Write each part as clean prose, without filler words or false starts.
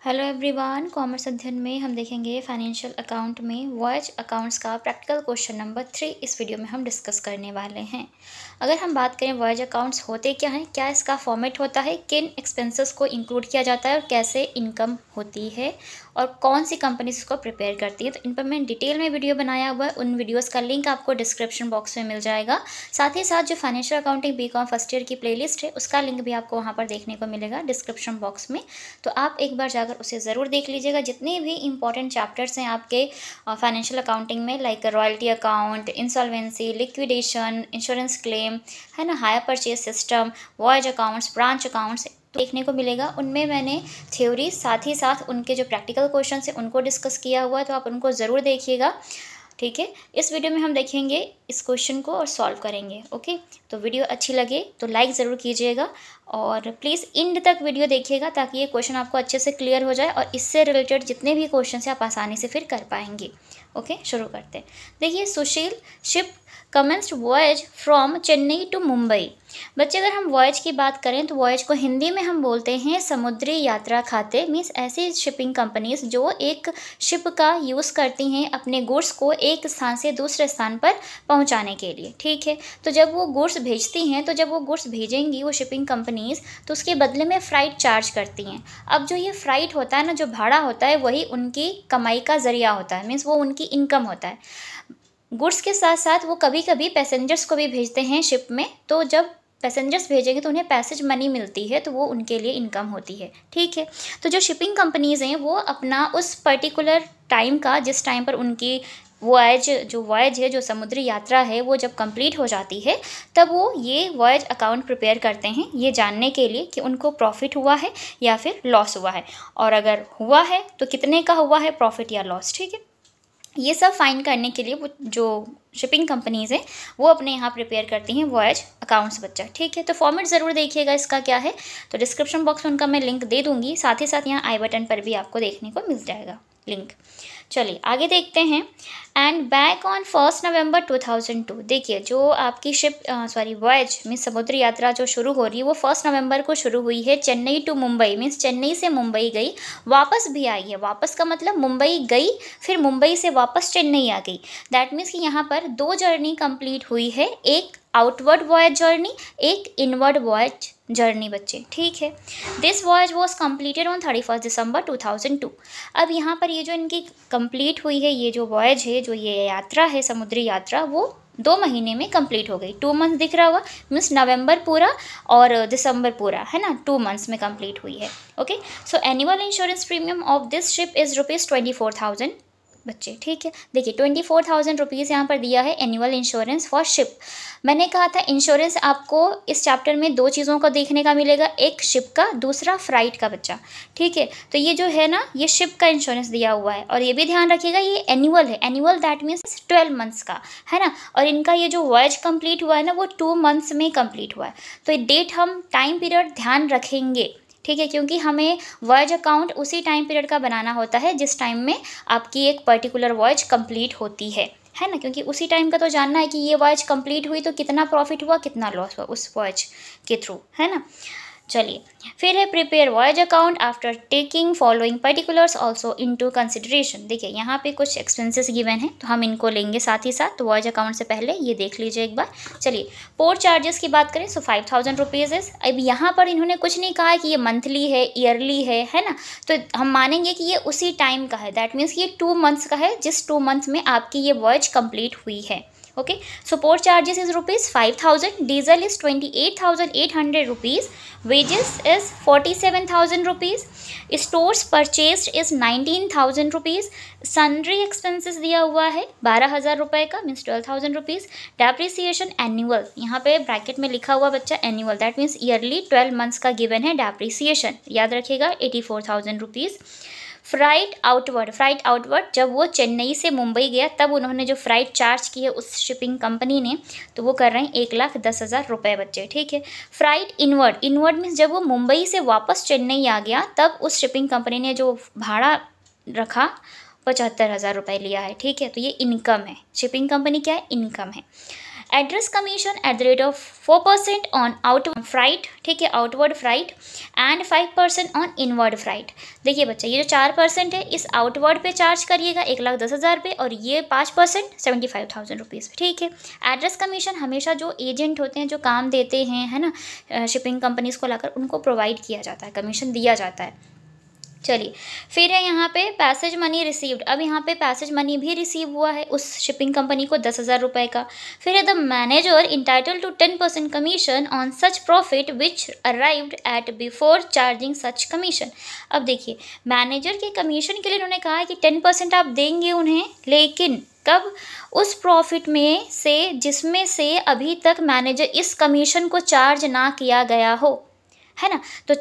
Hello everyone, commerce अध्ययन में हम देखेंगे फाइनेंशियल अकाउंट में वॉयज अकाउंट्स का प्रैक्टिकल क्वेश्चन नंबर 3 इस वीडियो में हम डिस्कस करने वाले हैं। अगर हम बात करें वॉयज अकाउंट्स होते क्या हैं, क्या इसका फॉर्मेट होता है, किन एक्सपेंसेस को इंक्लूड किया जाता है और कैसे इनकम होती है और कौन सी कंपनीज इसको प्रिपेयर करती है, तो इन पर मैं डिटेल में वीडियो बनाया हुआ है। उन वीडियोज़ का लिंक आपको डिस्क्रिप्शन बॉक्स में मिल जाएगा। साथ ही साथ जो financial accounting BCom first year की प्लेलिस्ट है उसका लिंक भी आपको वहाँ पर देखने को मिलेगा डिस्क्रिप्शन बॉक्स में। तो आप एक बार जाकर उसे ज़रूर देख लीजिएगा। जितने भी इंपॉर्टेंट चैप्टर्स हैं आपके फाइनेंशियल अकाउंटिंग में, like royalty account, insolvency, liquidation, insurance claim, है ना, hire purchase system, voyage accounts, branch accounts देखने को मिलेगा। उनमें मैंने थ्योरी साथ ही साथ उनके जो प्रैक्टिकल क्वेश्चन हैं उनको डिस्कस किया हुआ है, तो आप उनको ज़रूर देखिएगा। ठीक है, इस वीडियो में हम देखेंगे इस क्वेश्चन को और सॉल्व करेंगे। ओके, तो वीडियो अच्छी लगे तो लाइक ज़रूर कीजिएगा और प्लीज़ एंड तक वीडियो देखिएगा ताकि ये क्वेश्चन आपको अच्छे से क्लियर हो जाए और इससे रिलेटेड जितने भी क्वेश्चन हैं आप आसानी से फिर कर पाएंगे। ओके, शुरू करते हैं। देखिए, Sushil ship commenced voyage from Chennai to Mumbai. बच्चे, अगर हम वॉयज की बात करें तो वॉयज को हिंदी में हम बोलते हैं समुद्री यात्रा खाते। मीन्स ऐसी शिपिंग कंपनीज जो एक शिप का यूज़ करती हैं अपने गुड्स को एक स्थान से दूसरे स्थान पर पहुंचाने के लिए। ठीक है, तो जब वो गुड्स भेजती हैं, तो जब वो गुड्स भेजेंगी वो शिपिंग कंपनीज, तो उसके बदले में फ़्राइट चार्ज करती हैं। अब जो ये फ़्राइट होता है ना, जो भाड़ा होता है, वही उनकी कमाई का ज़रिया होता है। मीन्स वो उनकी इनकम होता है। गुड्स के साथ साथ वो कभी कभी पैसेंजर्स को भी भेजते हैं शिप में, तो जब पैसेंजर्स भेजेंगे तो उन्हें पैसेज मनी मिलती है, तो वो उनके लिए इनकम होती है। ठीक है, तो जो शिपिंग कंपनीज़ हैं वो अपना उस पर्टिकुलर टाइम का, जिस टाइम पर उनकी वॉयज है, जो समुद्री यात्रा है, वो जब कंप्लीट हो जाती है, तब वो ये वॉयज अकाउंट प्रिपेयर करते हैं ये जानने के लिए कि उनको प्रॉफिट हुआ है या फिर लॉस हुआ है, और अगर हुआ है तो कितने का हुआ है, प्रॉफिट या लॉस। ठीक है, ये सब फाइंड करने के लिए वो जो शिपिंग कंपनीज़ हैं वो अपने यहाँ प्रिपेयर करती हैं वॉयज अकाउंट्स बच्चा। ठीक है, तो फॉर्मेट ज़रूर देखिएगा इसका क्या है, तो डिस्क्रिप्शन बॉक्स में उनका मैं लिंक दे दूँगी। साथ ही साथ यहाँ आई बटन पर भी आपको देखने को मिल जाएगा लिंक। चलिए आगे देखते हैं। एंड बैक ऑन 1 नवंबर 2002। देखिए, जो आपकी वॉयज मीन्स समुद्री यात्रा जो शुरू हो रही है वो 1 नवंबर को शुरू हुई है। चेन्नई टू मुंबई मीन्स चेन्नई से मुंबई गई, वापस भी आई है। वापस का मतलब मुंबई गई, फिर मुंबई से वापस चेन्नई आ गई। दैट मीन्स कि यहाँ पर 2 जर्नी कंप्लीट हुई है, एक आउटवर्ड वॉयज जर्नी, एक इनवर्ड वॉयज जर्नी बच्चे। ठीक है, this voyage was completed on 31 दिसंबर 2002। अब यहाँ पर ये जो इनकी कंप्लीट हुई है, ये जो वॉयज है, जो ये यात्रा है समुद्री यात्रा, वो 2 महीने में कंप्लीट हो गई। 2 मंथ दिख रहा हुआ, मीन्स नवंबर पूरा और दिसंबर पूरा, है ना, 2 मंथ्स में कंप्लीट हुई है। Okay, so annual insurance premium of this ship is ₹24,000 बच्चे। ठीक है, देखिए 24,000 रुपीज़ यहाँ पर दिया है एनुअल इंश्योरेंस फॉर शिप। मैंने कहा था इंश्योरेंस आपको इस चैप्टर में 2 चीज़ों को देखने का मिलेगा, एक शिप का, दूसरा फ्राइट का बच्चा। ठीक है, तो ये जो है ना, ये शिप का इंश्योरेंस दिया हुआ है, और ये भी ध्यान रखिएगा ये एनुअल है। एनुअल दैट मीन्स 12 मंथ्स का, है ना, और इनका ये जो वॉयज कंप्लीट हुआ है ना, वो 2 मंथ्स में कंप्लीट हुआ है। तो डेट हम टाइम पीरियड ध्यान रखेंगे। ठीक है, क्योंकि हमें वॉयज अकाउंट उसी टाइम पीरियड का बनाना होता है जिस टाइम में आपकी एक पर्टिकुलर वॉयज कंप्लीट होती है ना, क्योंकि उसी टाइम का तो जानना है कि ये वॉयज कंप्लीट हुई तो कितना प्रॉफिट हुआ, कितना लॉस हुआ उस वॉयज के थ्रू, है ना। चलिए, फिर है prepare voyage account after taking following particulars also into consideration. देखिए, यहाँ पे कुछ एक्सपेंसेस गिवन हैं तो हम इनको लेंगे साथ ही साथ। तो वॉयज अकाउंट से पहले ये देख लीजिए एक बार। चलिए, पोर्ट चार्जेस की बात करें तो 5,000 रुपीज़। अब यहाँ पर इन्होंने कुछ नहीं कहा है कि ये मंथली है, ईयरली है ना, तो हम मानेंगे कि ये उसी टाइम का है। दैट मीन्स ये 2 मंथ्स का है, जिस 2 मंथ्स में आपकी ये वॉयज कंप्लीट हुई है। Okay, so port charges is ₹5,000, diesel is 28,800 rupees, wages is 47,000 rupees, stores purchased is 19,000 rupees, sundry expenses दिया हुआ है 12,000 रुपये का, मीन्स 12,000 रुपीज़। डेप्रिसिएशन एनुअल, यहाँ पे ब्रैकेट में लिखा हुआ बच्चा annual, that means yearly 12 months का गिवन है डेप्रिसिएशन, याद रखिएगा 84,000 रुपीज़। फ्राइट आउटवर्ड जब वो चेन्नई से मुंबई गया तब उन्होंने जो फ्राइट चार्ज की है उस शिपिंग कंपनी ने, तो वो कर रहे हैं 1,10,000 रुपये बच्चे। ठीक है, फ्राइट इनवर्ड मीन्स जब वो मुंबई से वापस चेन्नई आ गया तब उस शिपिंग कंपनी ने जो भाड़ा रखा 75,000 रुपये लिया है। ठीक है, तो ये इनकम है, शिपिंग कंपनी क्या है, इनकम है। Address commission at the rate of 4% on outward freight, ठीक है, outward freight, and 5% on inward freight. देखिए बच्चा, ये जो 4% है इस आउटवर्ड पे चार्ज करिएगा 1,10,000 पे, और ये 5% 75,000 रुपीज़, ठीक है। एड्रेस कमीशन हमेशा जो एजेंट होते हैं, जो काम देते हैं, है ना, शिपिंग कंपनीज़ को लाकर, उनको प्रोवाइड किया जाता है, कमीशन दिया जाता है। चलिए, फिर है यहाँ पे पैसेज मनी रिसीव्ड। अब यहाँ पे पैसेज मनी भी रिसीव हुआ है उस शिपिंग कंपनी को 10,000 रुपये का। फिर है the manager entitled to 10% commission on such profit which arrived at before charging such commission. अब देखिए, मैनेजर के कमीशन के लिए उन्होंने कहा है कि 10% आप देंगे उन्हें, लेकिन कब? उस प्रॉफिट में से जिसमें से अभी तक मैनेजर इस कमीशन को चार्ज ना किया गया हो, है ना। तो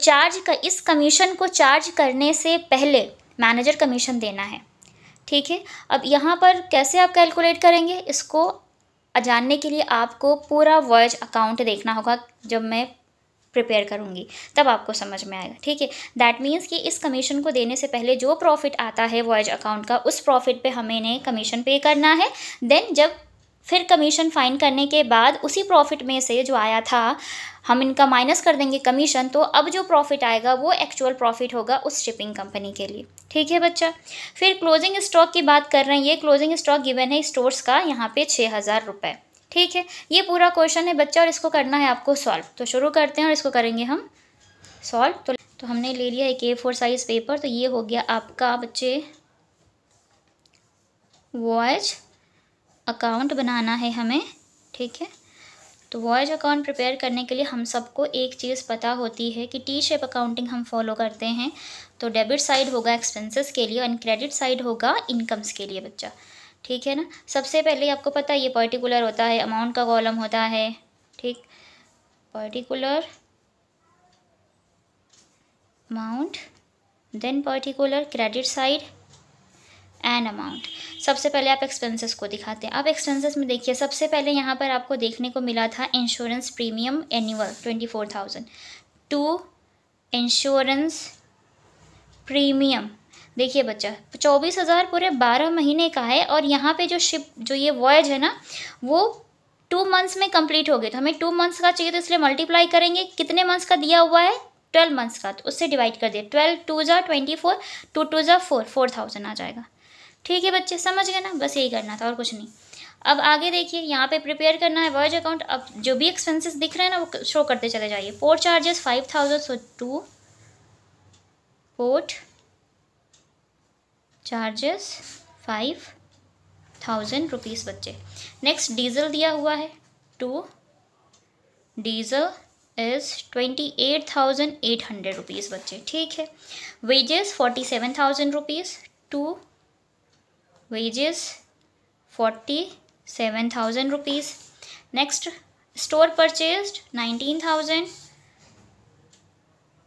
इस कमीशन को चार्ज करने से पहले मैनेजर कमीशन देना है, ठीक है। अब यहाँ पर कैसे आप कैलकुलेट करेंगे इसको जानने के लिए आपको पूरा वॉयज अकाउंट देखना होगा। जब मैं प्रिपेयर करूँगी तब आपको समझ में आएगा, ठीक है। दैट मीन्स कि इस कमीशन को देने से पहले जो प्रॉफिट आता है वॉयज अकाउंट का, उस प्रॉफिट पे हमें कमीशन पे करना है। देन जब फिर कमीशन फाइन करने के बाद उसी प्रॉफिट में से जो आया था हम इनका माइनस कर देंगे कमीशन, तो अब जो प्रॉफिट आएगा वो एक्चुअल प्रॉफिट होगा उस शिपिंग कंपनी के लिए, ठीक है बच्चा। फिर क्लोजिंग स्टॉक की बात कर रहे हैं। ये क्लोजिंग स्टॉक गिवन है स्टोर्स का यहाँ पे 6,000 रुपये, ठीक है। ये पूरा क्वेश्चन है बच्चा, और इसको करना है आपको सॉल्व। तो शुरू करते हैं और इसको करेंगे हम सॉल्व। तो हमने ले लिया एक A4 साइज़ पेपर। तो ये हो गया आपका बच्चे वॉयज अकाउंट बनाना है हमें, ठीक है। तो वॉयज अकाउंट प्रिपेयर करने के लिए हम सबको एक चीज़ पता होती है कि टी शेप अकाउंटिंग हम फॉलो करते हैं। तो डेबिट साइड होगा एक्सपेंसेस के लिए और क्रेडिट साइड होगा इनकम्स के लिए बच्चा, ठीक है ना। सबसे पहले आपको पता है ये पर्टिकुलर होता है, अमाउंट का कॉलम होता है, ठीक, particular amount, then particular credit side and amount. सबसे पहले आप एक्सपेंसेस को दिखाते हैं। अब एक्सपेंसेस में देखिए, सबसे पहले यहाँ पर आपको देखने को मिला था insurance premium annual 24,000 to insurance premium. देखिए बच्चा, 24,000 पूरे 12 महीने का है, और यहाँ पे जो ये वॉयज है ना, वो 2 मंथ्स में कंप्लीट हो गए। तो हमें 2 मंथ्स का चाहिए, तो इसलिए मल्टीप्लाई करेंगे। कितने मंथ्स का दिया हुआ है? 12 मंथ्स का, तो उससे डिवाइड कर दिया। 12 2 ज़ा 24, 2 2 ज़ा 4, 4,000 आ जाएगा, ठीक है बच्चे, समझ गए ना। बस यही करना था और कुछ नहीं। अब आगे देखिए, यहाँ पे प्रिपेयर करना है वॉयज अकाउंट। अब जो भी एक्सपेंसेस दिख रहे हैं ना वो शो करते चले जाइए। पोर्ट चार्जेस 5,000, सो 2 पोर्ट चार्जेस 5,000 रुपीज़ बच्चे। नेक्स्ट डीजल दिया हुआ है 2, डीजल इज़ 28,800 रुपीज़ बच्चे, ठीक है। Wages 47,000 rupees, 2 wages 47,000 rupees. Next, store purchased 19,000,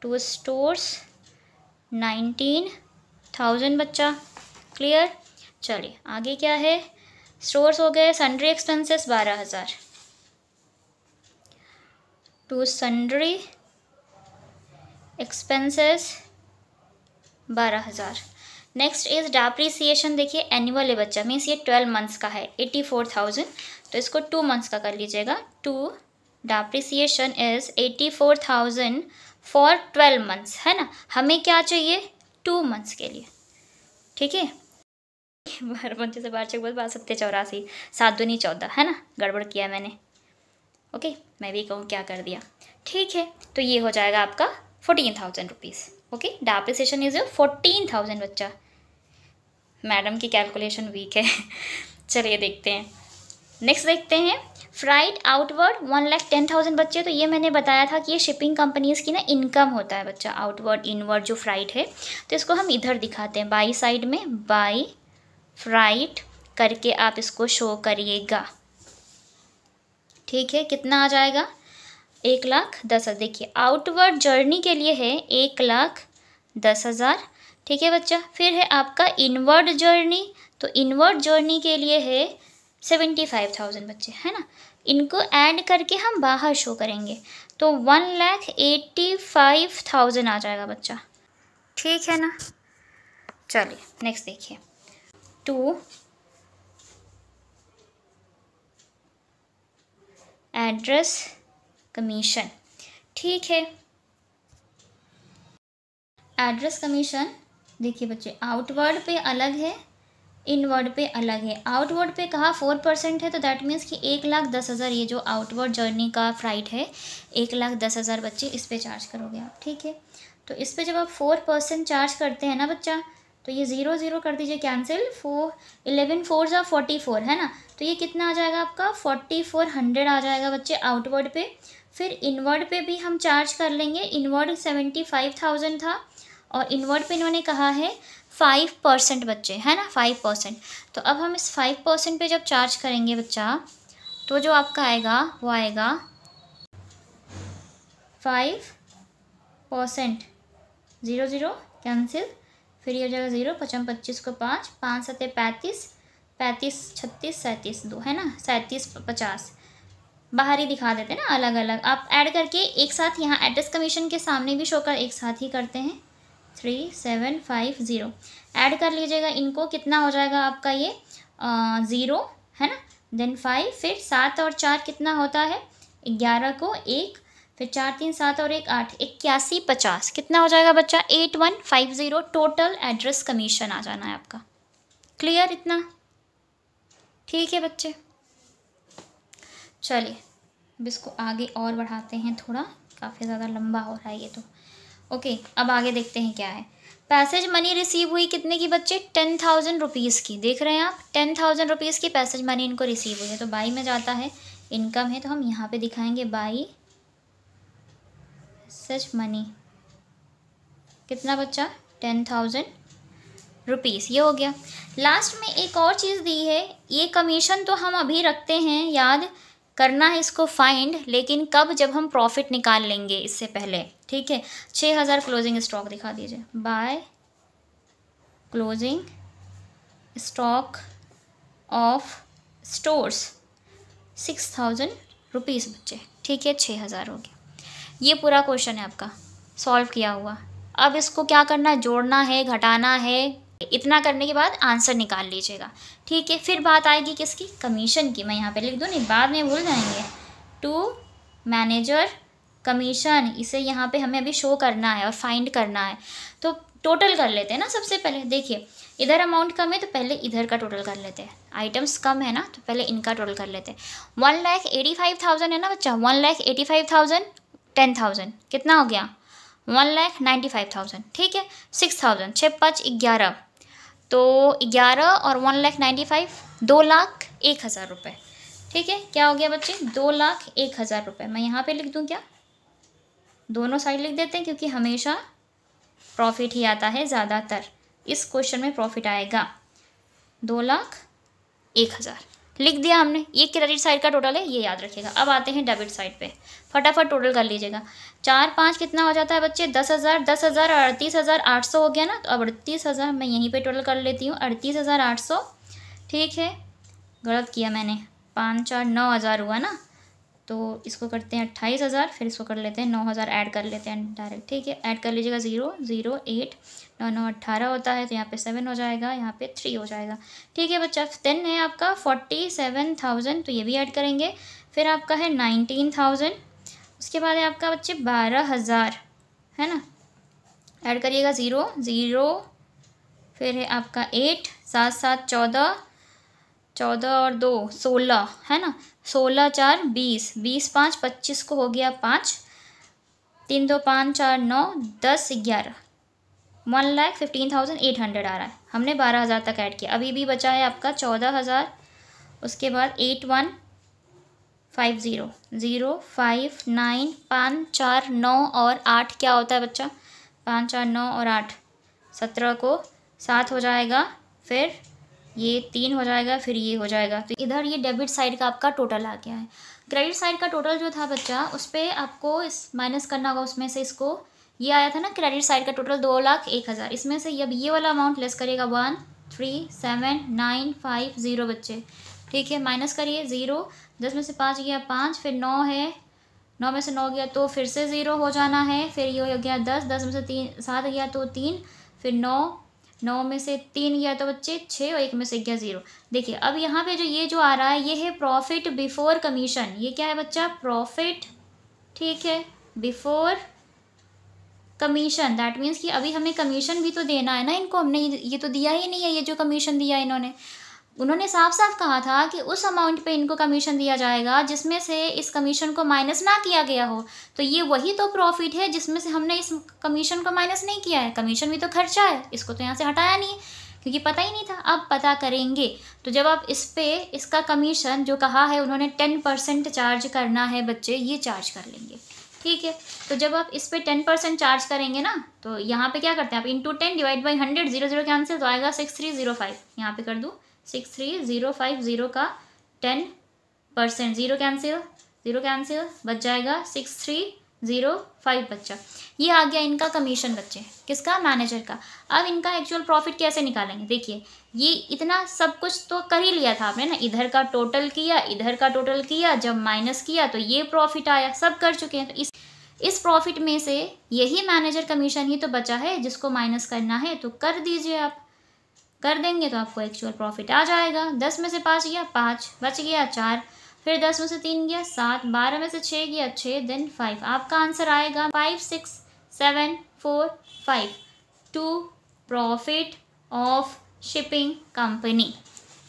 two stores 19,000 बच्चा, क्लियर। चलिए आगे क्या है, स्टोर्स हो गए। Sundry expenses 12,000, to sundry expenses 12,000। Next is depreciation. देखिए एनुअल है बच्चा, मीन्स ये 12 मंथ्स का है, 84,000, तो इसको 2 मंथ्स का कर लीजिएगा। 2 डेप्रिसिएशन इज 84,000 फॉर 12 मंथ्स, है ना। हमें क्या चाहिए? 2 मंथ्स के लिए, ठीक है। 12 से 12 चौक 72 84, 7 दूनी 14, है ना। गड़बड़ किया मैंने, ओके। मैं भी कहूँ क्या कर दिया, ठीक है। तो ये हो जाएगा आपका 14,000 रुपीज़, ओके। डेप्रिसिएशन इज 14,000 बच्चा। मैडम की कैलकुलेशन वीक है। चलिए देखते हैं, नेक्स्ट देखते हैं। फ्राइट आउटवर्ड 1,10,000 बच्चे। तो ये मैंने बताया था कि ये शिपिंग कंपनीज़ की ना इनकम होता है बच्चा, आउटवर्ड इनवर्ड जो फ्राइट है। तो इसको हम इधर दिखाते हैं, बाई साइड में, बाई फ्राइट करके आप इसको शो करिएगा, ठीक है। कितना आ जाएगा? 1,10,000। देखिए आउटवर्ड जर्नी के लिए है 1,10,000, ठीक है बच्चा। फिर है आपका इनवर्ड जर्नी, तो इनवर्ड जर्नी के लिए है 75,000 बच्चे, है ना। इनको ऐड करके हम बाहर शो करेंगे, तो 1,85,000 आ जाएगा बच्चा, ठीक है ना। चलिए नेक्स्ट देखिए, 2 एड्रेस कमीशन। ठीक है, एड्रेस कमीशन देखिए बच्चे, आउटवर्ड पे अलग है, इनवर्ड पे अलग है। आउटवर्ड पे कहा 4% है, तो दैट मीन्स कि 1,10,000 ये जो आउटवर्ड जर्नी का फ्लाइट है 1,10,000 बच्चे इस पे चार्ज करोगे आप। ठीक है, तो इस पे जब आप 4% चार्ज करते हैं ना बच्चा, तो ये 0 0 कर दीजिए कैंसिल, 11 4 जा 44 है ना, तो ये कितना आ जाएगा आपका 4400 आ जाएगा बच्चे आउटवर्ड पे। फिर इनवर्ड पे भी हम चार्ज कर लेंगे, इनवर्ड 75,000 था और इनवर्ड पे इन्होंने कहा है 5% बच्चे, है ना 5%। तो अब हम इस 5% पे जब चार्ज करेंगे बच्चा, तो जो आपका आएगा वो आएगा 5%, 0 0 कैंसिल, फिर ये हो जाएगा 0, 55 25 को 5, 5 7 35, 35 36 37 2 है ना, 37 50 बाहर ही दिखा देते हैं ना, अलग अलग आप ऐड करके एक साथ यहाँ एड्रेस कमीशन के सामने भी शो कर एक साथ ही करते हैं। 3750 ऐड कर लीजिएगा इनको, कितना हो जाएगा आपका ये 0 है ना, देन 5, फिर 7 और 4 कितना होता है 11 को 1, फिर 4 3 7 और 1 8, 81 50 कितना हो जाएगा बच्चा 8150 टोटल एड्रेस कमीशन आ जाना है आपका। क्लियर इतना? ठीक है बच्चे, चलिए अब इसको आगे और बढ़ाते हैं, थोड़ा काफ़ी ज़्यादा लंबा हो रहा है ये तो। ओके, अब आगे देखते हैं क्या है। पैसेज मनी रिसीव हुई कितने की बच्चे 10,000 रुपीज़ की, देख रहे हैं आप 10,000 रुपीज़ की पैसेज मनी इनको रिसीव हुई है। तो बाई में जाता है, इनकम है, तो हम यहाँ पे दिखाएंगे बाई पैसेज मनी कितना बच्चा 10,000 रुपीज़, ये हो गया। लास्ट में एक और चीज़ दी है, ये कमीशन तो हम अभी रखते हैं, याद करना है इसको फाइंड, लेकिन कब, जब हम प्रॉफिट निकाल लेंगे इससे पहले। ठीक है, 6,000 क्लोजिंग स्टॉक दिखा दीजिए, by closing stock of stores 6,000 rupees बच्चे। ठीक है, 6,000 हो गया। ये पूरा क्वेश्चन है आपका सॉल्व किया हुआ। अब इसको क्या करना है, जोड़ना है, घटाना है, इतना करने के बाद आंसर निकाल लीजिएगा। ठीक है, फिर बात आएगी किसकी, कमीशन की। मैं यहाँ पे लिख दूँ, नहीं बाद में भूल जाएंगे। टू मैनेजर कमीशन, इसे यहाँ पे हमें अभी शो करना है और फाइंड करना है। तो टोटल कर लेते हैं ना सबसे पहले। देखिए इधर अमाउंट कम है तो पहले इधर का टोटल कर लेते हैं, आइटम्स कम है ना तो पहले इनका टोटल कर लेते हैं। 1,85,000 है ना बच्चा, 1,85,000 10,000 कितना हो गया 1,95,000। ठीक है, 6,000 6 5 11, तो 11 और 1,95,000 2,01,000 रुपये। ठीक है, क्या हो गया बच्चे 2,01,000 रुपये। मैं यहाँ पे लिख दूँ क्या, दोनों साइड लिख देते हैं क्योंकि हमेशा प्रॉफिट ही आता है ज़्यादातर। इस क्वेश्चन में प्रॉफिट आएगा 2,01,000 लिख दिया हमने। ये क्रेडिट साइड का टोटल है, ये याद रखिएगा। अब आते हैं डेबिट साइड पे, फटाफट टोटल कर लीजिएगा। 4 5 कितना हो जाता है बच्चे 10,000, 10,000 और 38,800 हो गया ना। तो अब 38,000 मैं यहीं पे टोटल कर लेती हूँ, 38,800। ठीक है, गलत किया मैंने, 5 4 9,000 हुआ ना, तो इसको करते हैं 28,000, फिर इसको कर लेते हैं 9,000 ऐड कर लेते हैं डायरेक्ट। ठीक है, ऐड कर लीजिएगा 0 0 8 9 9 18 होता है, तो यहाँ पे 7 हो जाएगा, यहाँ पे 3 हो जाएगा। ठीक है बच्चा, 10 है आपका 47,000, तो ये भी ऐड करेंगे। फिर आपका है 19,000, उसके बाद है आपका बच्चे 12,000 है ना, ऐड करिएगा 0 0, फिर है आपका 8 7 7 14 14 और 2 16 है ना, 16 4 20 20 5 25 को हो गया 5 3 2 5 4 9 10 11 1,15,800 आ रहा है। हमने 12,000 तक ऐड किया, अभी भी बचा है आपका 14,000। उसके बाद 8150 0 5 9 5 4 9 और 8 क्या होता है बच्चा 5 4 9 और 8 17 को 7 हो जाएगा, फिर ये 3 हो जाएगा, फिर ये हो जाएगा। तो इधर ये डेबिट साइड का आपका टोटल आ गया है। क्रेडिट साइड का टोटल जो था बच्चा उस पर आपको इस माइनस करना होगा, उसमें से इसको ये आया था ना क्रेडिट साइड का टोटल 2,01,000, इसमें से अब ये वाला अमाउंट लेस करिएगा 1,37,950 बच्चे। ठीक है, माइनस करिए 0, 10 में से 5 गया 5, फिर 9 है, 9 में से 9 गया तो फिर से 0 हो जाना है, फिर ये हो गया 10 10 में से 3 7 गया तो 3, फिर 9 9 में से 3 गया तो बच्चे 6 और 1 में से गया 0। देखिए अब यहाँ पे जो आ रहा है ये है प्रॉफिट बिफोर कमीशन। ये क्या है बच्चा? प्रॉफिट, ठीक है, बिफोर कमीशन। दैट मीन्स कि अभी हमें कमीशन भी तो देना है ना इनको, हमने ये तो दिया ही नहीं है। ये जो कमीशन दिया उन्होंने साफ साफ कहा था कि उस अमाउंट पे इनको कमीशन दिया जाएगा जिसमें से इस कमीशन को माइनस ना किया गया हो। तो ये वही तो प्रॉफिट है जिसमें से हमने इस कमीशन को माइनस नहीं किया है। कमीशन भी तो खर्चा है, इसको तो यहाँ से हटाया नहीं है क्योंकि पता ही नहीं था। अब पता करेंगे। तो जब आप इस पे इसका कमीशन जो कहा है उन्होंने 10% चार्ज करना है बच्चे, ये चार्ज कर लेंगे, ठीक है। तो जब आप इस पे 10% चार्ज करेंगे ना तो यहाँ पे क्या करते हैं आप, इंटू 10 डिवाइड बाई 100, 0 0 कैंसिल, तो आएगा 6305। यहाँ पे कर दूँ 63050 का 10%, 0 कैंसिल, 0 कैंसिल, बच जाएगा 6305 बच्चा। ये आ गया इनका कमीशन बच्चे, किसका? मैनेजर का। अब इनका एक्चुअल प्रॉफिट कैसे निकालेंगे? देखिए ये इतना सब कुछ तो कर ही लिया था आपने ना, इधर का टोटल किया, इधर का टोटल किया, जब माइनस किया तो ये प्रॉफिट आया, सब कर चुके हैं। तो इस प्रॉफिट में से यही मैनेजर कमीशन ही तो बचा है जिसको माइनस करना है, तो कर दीजिए आप। कर देंगे तो आपको एक्चुअल प्रॉफिट आ जाएगा। 10 में से 5 गया 5, बच गया 4, फिर 10 में से 3 गया 7, 12 में से 6 गया 6, देन 5। आपका आंसर आएगा 56745 to profit of shipping company,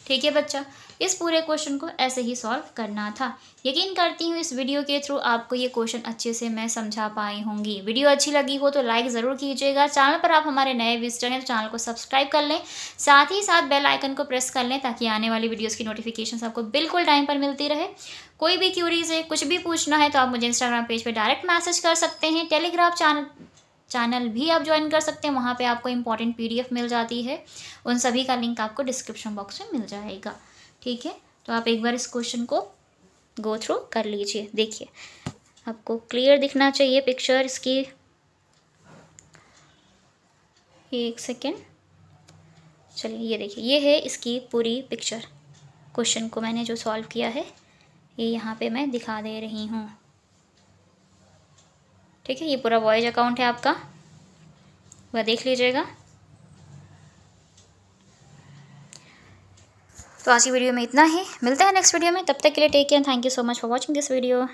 ठीक है बच्चा। इस पूरे क्वेश्चन को ऐसे ही सॉल्व करना था। यकीन करती हूँ इस वीडियो के थ्रू आपको ये क्वेश्चन अच्छे से मैं समझा पाई होंगी। वीडियो अच्छी लगी हो तो लाइक ज़रूर कीजिएगा। चैनल पर आप हमारे नए विजिटर हैं तो चैनल को सब्सक्राइब कर लें, साथ ही साथ बेल आइकन को प्रेस कर लें ताकि आने वाली वीडियोज़ की नोटिफिकेशन आपको बिल्कुल टाइम पर मिलती रहे। कोई भी क्यूरीज है, कुछ भी पूछना है तो आप मुझे इंस्टाग्राम पेज पर डायरेक्ट मैसेज कर सकते हैं। टेलीग्राम चैनल भी आप ज्वाइन कर सकते हैं, वहाँ पे आपको इंपॉर्टेंट PDF मिल जाती है। उन सभी का लिंक आपको डिस्क्रिप्शन बॉक्स में मिल जाएगा, ठीक है। तो आप एक बार इस क्वेश्चन को गो थ्रू कर लीजिए। देखिए आपको क्लियर दिखना चाहिए पिक्चर इसकी। एक सेकेंड, चलिए ये देखिए, ये है इसकी पूरी पिक्चर। क्वेश्चन को मैंने जो सॉल्व किया है ये यहाँ पे मैं दिखा दे रही हूँ, ठीक है। ये पूरा वॉयज अकाउंट है आपका, वह देख लीजिएगा। तो आज की वीडियो में इतना ही, मिलते हैं नेक्स्ट वीडियो में। तब तक के लिए take care, thank you so much for watching this video.